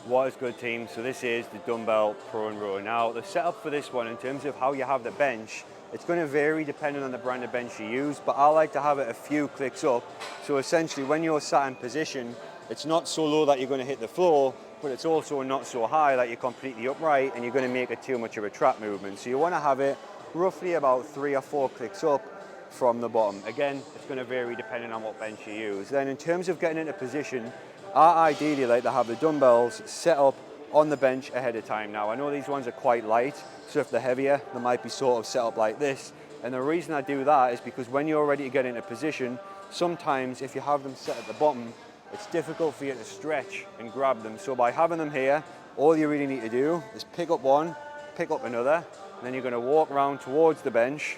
What is good, team? So this is the dumbbell prone row. Now the setup for this one in terms of how you have the bench, it's going to vary depending on the brand of bench you use, but I like to have it a few clicks up. So essentially when you're sat in position, it's not so low that you're going to hit the floor, but it's also not so high that you're completely upright and you're going to make it too much of a trap movement. So you want to have it roughly about 3 or 4 clicks up from the bottom. Again, it's going to vary depending on what bench you use. Then in terms of getting into position, I ideally like to have the dumbbells set up on the bench ahead of time. Now I know these ones are quite light, so if they're heavier, they might be sort of set up like this. And the reason I do that is because when you're ready to get into position, sometimes if you have them set at the bottom, it's difficult for you to stretch and grab them. So by having them here, all you really need to do is pick up one, pick up another, and then you're going to walk around towards the bench,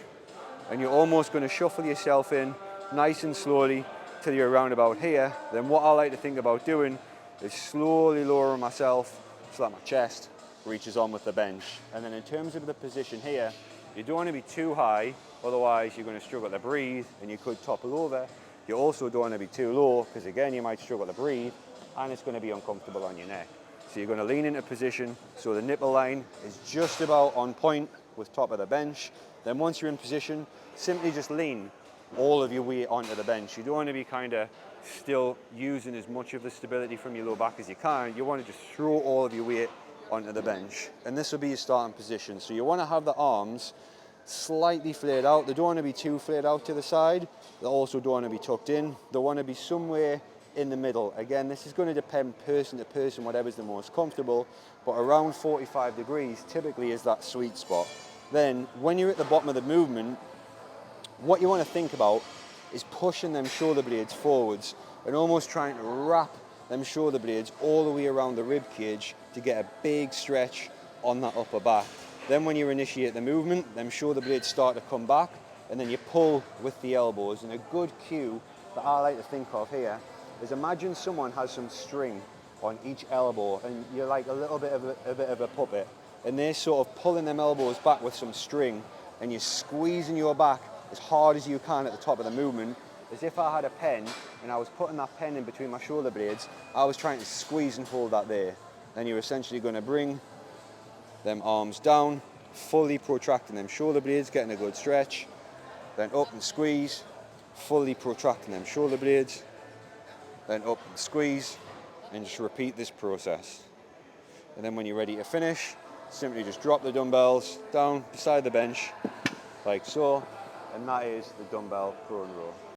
and you're almost going to shuffle yourself in nice and slowly till you're around about here. Then what I like to think about doing is slowly lowering myself so that my chest reaches on with the bench. And then in terms of the position here, you don't want to be too high, otherwise you're going to struggle to breathe and you could topple over. You also don't want to be too low, because again you might struggle to breathe and it's going to be uncomfortable on your neck. So you're going to lean into position so the nipple line is just about on point with top of the bench. Then once you're in position, simply just lean all of your weight onto the bench. You don't want to be kind of still using as much of the stability from your low back as you can. You want to just throw all of your weight onto the bench. And this will be your starting position. So you want to have the arms slightly flared out. They don't want to be too flared out to the side. They also don't want to be tucked in. They want to be somewhere in the middle. Again, this is going to depend person to person, whatever's the most comfortable, but around 45 degrees typically is that sweet spot. Then when you're at the bottom of the movement, what you want to think about is pushing them shoulder blades forwards and almost trying to wrap them shoulder blades all the way around the rib cage to get a big stretch on that upper back. Then when you initiate the movement, them shoulder blades start to come back, and then you pull with the elbows. And a good cue that I like to think of here is imagine someone has some string on each elbow and you're like a little bit of a puppet, and they're sort of pulling them elbows back with some string, and you're squeezing your back as hard as you can at the top of the movement, as if I had a pen and I was putting that pen in between my shoulder blades. I was trying to squeeze and hold that there. Then you're essentially going to bring them arms down, fully protracting them shoulder blades, getting a good stretch, then up and squeeze, fully protracting them shoulder blades, then up and squeeze, and just repeat this process. And then when you're ready to finish, simply just drop the dumbbells down beside the bench like so, and that is the dumbbell prone row.